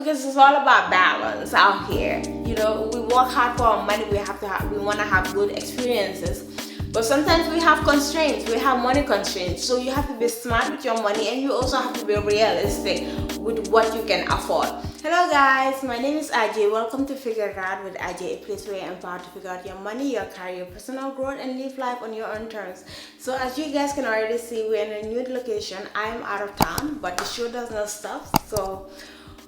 Because it's all about balance out here. You know, we work hard for our money. We want to have good experiences. But sometimes we have constraints. We have money constraints. So you have to be smart with your money, and you also have to be realistic with what you can afford. Hello guys, my name is Ajay. Welcome to Figure It Out with Ajay, a place where you're empowered to figure out your money, your career, your personal growth, and live life on your own terms. So as you guys can already see, we're in a new location. I'm out of town, but the show does not stop. So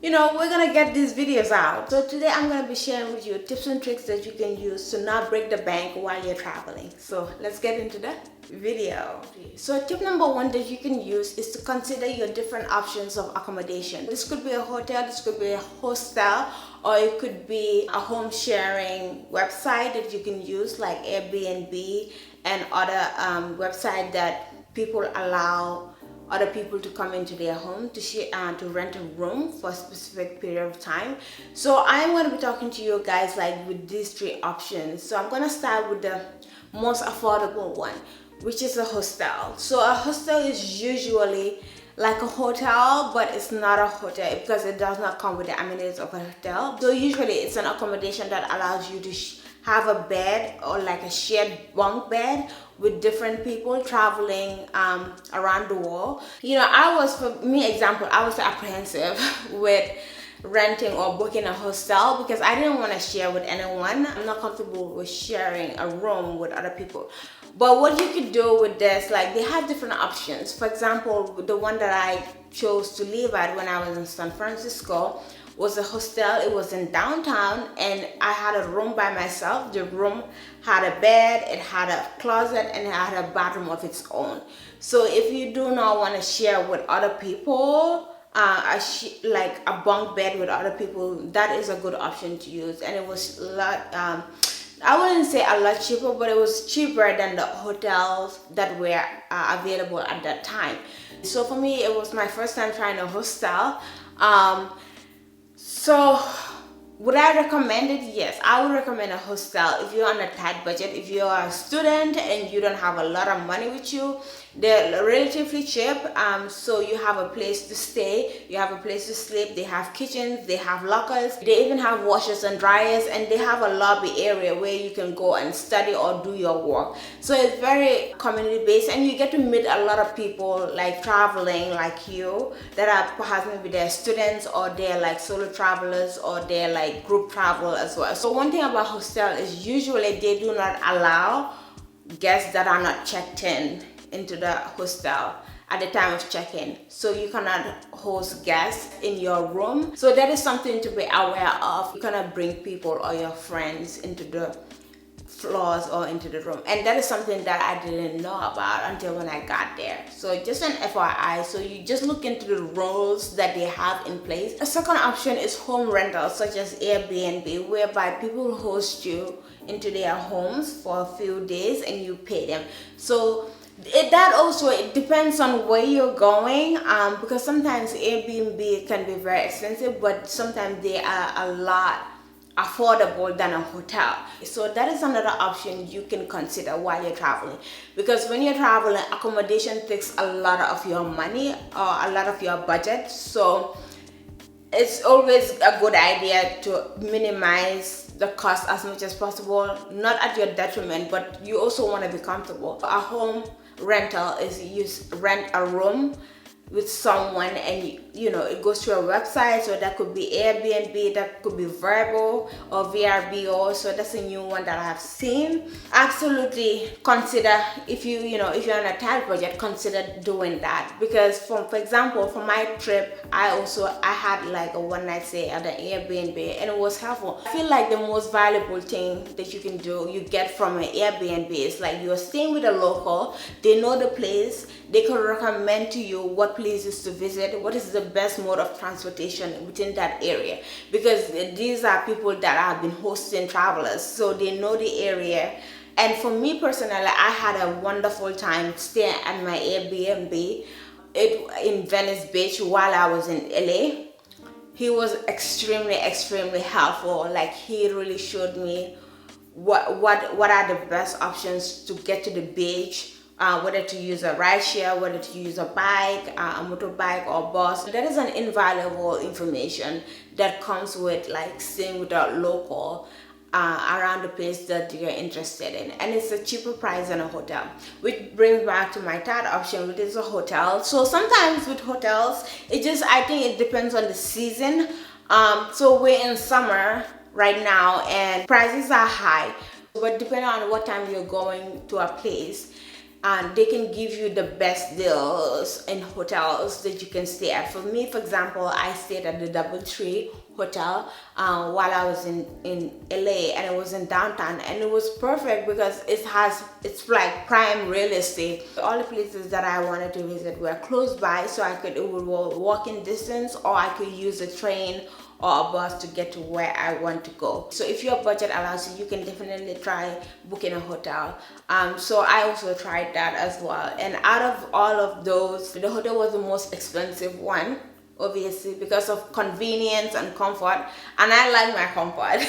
we're gonna get these videos out. So today I'm gonna be sharing with you tips and tricks that you can use to not break the bank while you're traveling. So let's get into the video. So tip number one that you can use is to consider your different options of accommodation. This could be a hotel, this could be a hostel, or it could be a home sharing website that you can use like Airbnb and other websites that people allow other people to come into their home to share to rent a room for a specific period of time. So I'm going to be talking to you guys like with these three options. So I'm going to start with the most affordable one, which is a hostel. So a hostel is usually like a hotel, but it's not a hotel because it does not come with the amenities of a hotel. So usually it's an accommodation that allows you to have a bed or like a shared bunk bed with different people traveling around the world. I was apprehensive with renting or booking a hostel because I didn't want to share with anyone. I'm not comfortable with sharing a room with other people. But what you could do with this, like they have different options. For example, the one that I chose to live at when I was in San Francisco was a hostel. It was in downtown and I had a room by myself. The room had a bed, it had a closet, and it had a bathroom of its own. So if you do not want to share with other people, like a bunk bed with other people, that is a good option to use. And it was a lot, I wouldn't say a lot cheaper, but it was cheaper than the hotels that were available at that time. So for me, it was my first time trying a hostel. So would I recommend it? Yes, I would recommend a hostel if you're on a tight budget. If you're a student and you don't have a lot of money with you, they're relatively cheap. So you have a place to stay, you have a place to sleep, they have kitchens, they have lockers, they even have washers and dryers, and they have a lobby area where you can go and study or do your work. So it's very community based, and you get to meet a lot of people like traveling like you that are perhaps maybe they're students or they're like solo travelers or they're like group travel as well. So one thing about hostel is usually they do not allow guests that are not checked in into the hostel at the time of check-in. So you cannot host guests in your room. So that is something to be aware of. You cannot bring people or your friends into the floors or into the room, and that is something that I didn't know about until when I got there. So just an FYI, so you just look into the rules that they have in place. A second option is home rentals such as Airbnb, whereby people host you into their homes for a few days and you pay them. So it depends on where you're going, because sometimes Airbnb can be very expensive, but sometimes they are a lot affordable than a hotel. So that is another option you can consider while you're traveling, because when you're traveling, accommodation takes a lot of your money or a lot of your budget. So it's always a good idea to minimize the cost as much as possible, not at your detriment, but you also want to be comfortable. A home rental is you rent a room with someone, and it goes to a website. So that could be Airbnb, that could be Vrbo or VRBO. So that's a new one that I have seen. Absolutely consider, if you're on a tight budget, consider doing that, because for example, for my trip, I had like a one night stay at an Airbnb, and it was helpful. I feel like the most valuable thing that you get from an Airbnb is like you're staying with a local. They know the place, they can recommend to you what places to visit, what is the best mode of transportation within that area, because these are people that have been hosting travelers, so they know the area. And for me personally, I had a wonderful time staying at my Airbnb in Venice Beach while I was in LA. He was extremely helpful. Like he really showed me what are the best options to get to the beach whether to use a ride share, whether to use a bike, a motorbike or bus. That is an invaluable information that comes with like staying with a local around the place that you're interested in, and it's a cheaper price than a hotel, which brings back to my third option, which is a hotel. So sometimes with hotels, I think it depends on the season. So we're in summer right now and prices are high, but depending on what time you're going to a place, and they can give you the best deals in hotels that you can stay at. For me, for example, I stayed at the DoubleTree Hotel while I was in LA, and it was in downtown, and it was perfect because it's like prime real estate. All the places that I wanted to visit were close by, so it would walk in distance, or I could use a train or a bus to get to where I want to go. So if your budget allows you, you can definitely try booking a hotel. So I also tried that as well, and out of all of those, the hotel was the most expensive one, obviously because of convenience and comfort, and I like my comfort.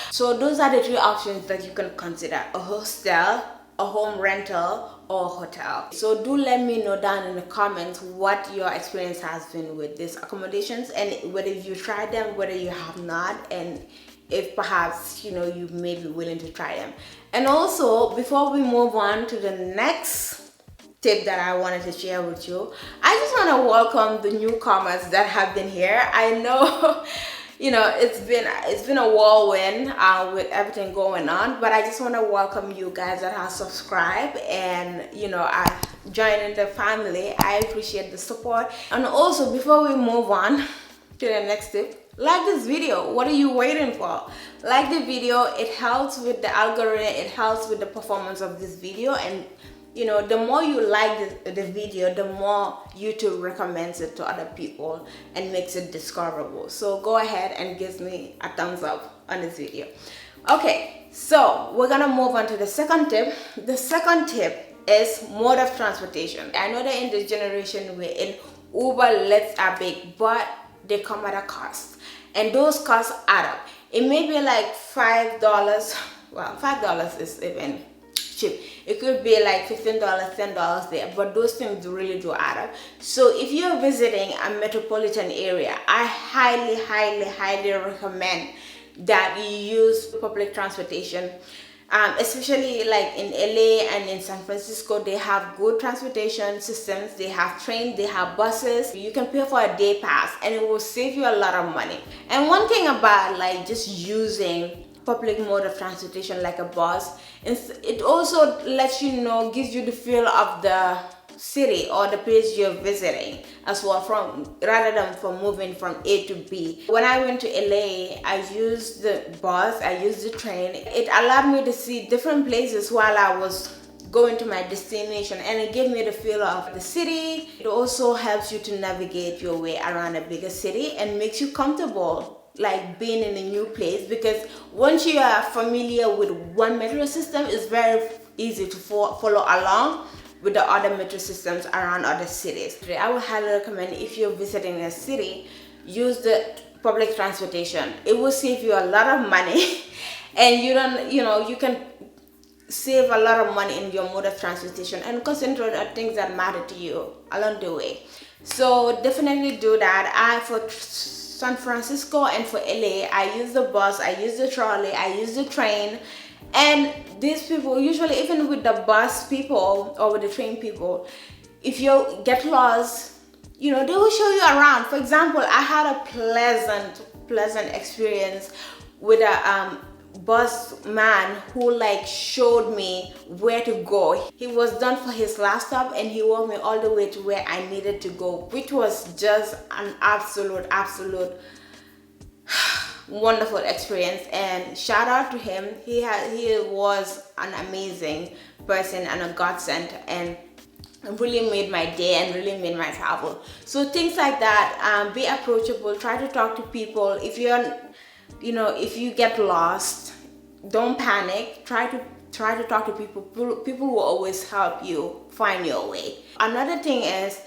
So those are the three options that you can consider: a hostel, a home rental, or a hotel. So do let me know down in the comments what your experience has been with these accommodations, and whether you tried them, whether you have not, and if perhaps you may be willing to try them. And also, before we move on to the next tip that I wanted to share with you, I just want to welcome the newcomers that have been here. I know it's been a whirlwind with everything going on, but I just want to welcome you guys that have subscribed and are joining the family. I appreciate the support. And also, before we move on to the next tip, like this video. What are you waiting for? Like the video. It helps with the algorithm, it helps with the performance of this video, and the more you like the video, the more YouTube recommends it to other people and makes it discoverable. So go ahead and give me a thumbs up on this video. Okay, so we're gonna move on to the second tip. The second tip is mode of transportation. I know that in this generation we're in, Uber, Lyft are big, but they come at a cost, and those costs add up. It may be like $5. Well, $5 is even cheap. It could be like $15, $10 there, but those things really do add up. So if you're visiting a metropolitan area, I highly recommend that you use public transportation. Especially like in LA and in San Francisco, they have good transportation systems. They have trains, they have buses. You can pay for a day pass, and it will save you a lot of money. And one thing about like just using public mode of transportation like a bus, it also lets gives you the feel of the city or the place you're visiting as well, rather than from moving from A to B. When I went to LA, I used the bus, I used the train. It allowed me to see different places while I was going to my destination, and it gave me the feel of the city. It also helps you to navigate your way around a bigger city and makes you comfortable like being in a new place, because once you are familiar with one metro system, it's very easy to follow along with the other metro systems around other cities. I would highly recommend, if you're visiting a city, use the public transportation. It will save you a lot of money and you can save a lot of money in your mode of transportation and concentrate on things that matter to you along the way. So definitely do that. For San Francisco and for LA, I use the bus, I use the trolley, I use the train. And these people, usually even with the bus people or with the train people, if you get lost, they will show you around. For example, I had a pleasant experience with a bus man who like showed me where to go. He was done for his last stop and he walked me all the way to where I needed to go, which was just an absolute wonderful experience. And shout out to him. He was an amazing person and a godsend, and really made my day and really made my travel. So things like that, be approachable, try to talk to people. If if you get lost, don't panic. Try to talk to people. People will always help you find your way. Another thing is,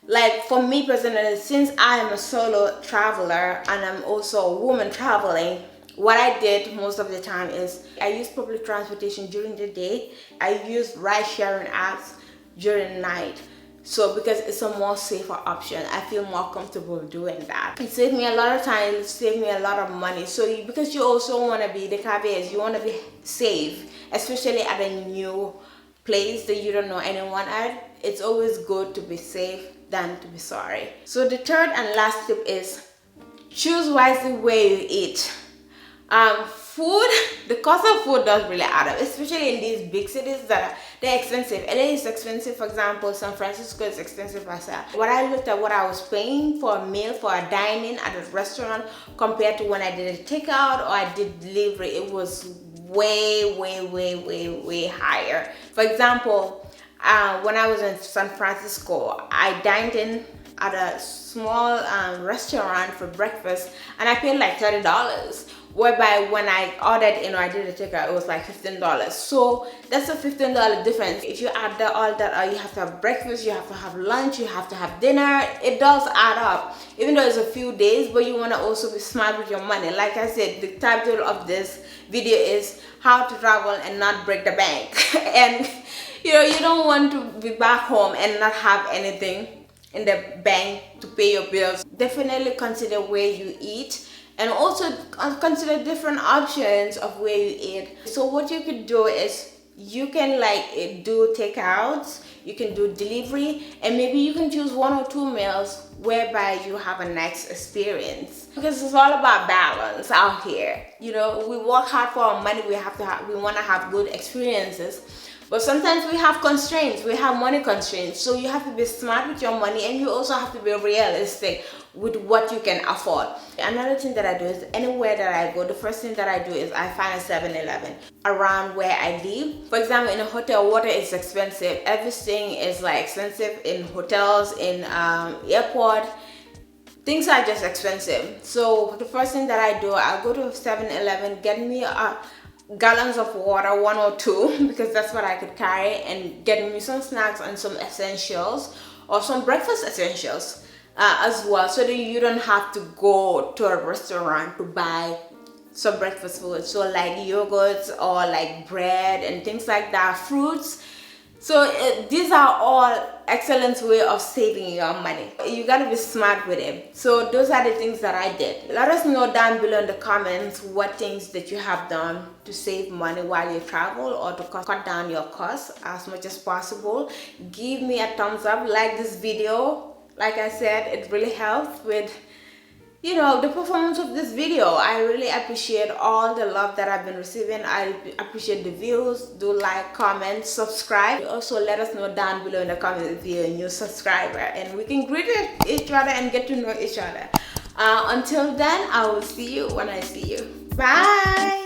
like for me personally, since I am a solo traveler and I'm also a woman traveling, what I did most of the time is I use public transportation during the day. I use ride sharing apps during the night. So because it's a more safer option, I feel more comfortable doing that. It saved me a lot of time, it saved me a lot of money. So because you also want to be, the caveat is you want to be safe, especially at a new place that you don't know anyone at. It's always good to be safe than to be sorry. So the third and last tip is choose wisely where you eat. Food, the cost of food does really add up, especially in these big cities that they're expensive. LA is expensive, for example. San Francisco is expensive as well. When I looked at what I was paying for a meal, for a dining at a restaurant, compared to when I did a takeout or I did delivery, it was way higher. For example, when I was in San Francisco, I dined in at a small restaurant for breakfast, and I paid like $30, whereby when I ordered in or I did a takeout, it was like $15. So that's a $15 difference. If you add all that, you have to have breakfast, you have to have lunch, you have to have dinner. It does add up, even though it's a few days. But you want to also be smart with your money. Like I said, the title of this video is how to travel and not break the bank. And you don't want to be back home and not have anything in the bank to pay your bills. Definitely consider where you eat, and also consider different options of where you eat. So what you could do is you can do takeouts, you can do delivery, and maybe you can choose 1 or 2 meals whereby you have a nice experience. Because it's all about balance out here. We work hard for our money. We want to have good experiences. But sometimes we have constraints, we have money constraints. So you have to be smart with your money, and you also have to be realistic with what you can afford. Another thing that I do is anywhere that I go, the first thing that I do is I find a 7-Eleven around where I live. For example, in a hotel, water is expensive. Everything is expensive in hotels, in airport. Things are just expensive. So the first thing that I do, I'll go to a 7-Eleven, get me gallons of water, 1 or 2, because that's what I could carry, and get me some snacks and some essentials or some breakfast essentials as well, so that you don't have to go to a restaurant to buy some breakfast food. So like yogurts or like bread and things like that, fruits. So these are all excellent way of saving your money. You gotta be smart with it. So those are the things that I did. Let us know down below in the comments what things that you have done to save money while you travel, or to cut down your costs as much as possible. Give me a thumbs up, like this video. Like I said, it really helps with the performance of this video. I really appreciate all the love that I've been receiving. I appreciate the views. Do like, comment, subscribe. Also let us know down below in the comments if you're a new subscriber, and we can greet each other and get to know each other. Until then, I will see you when I see you. Bye.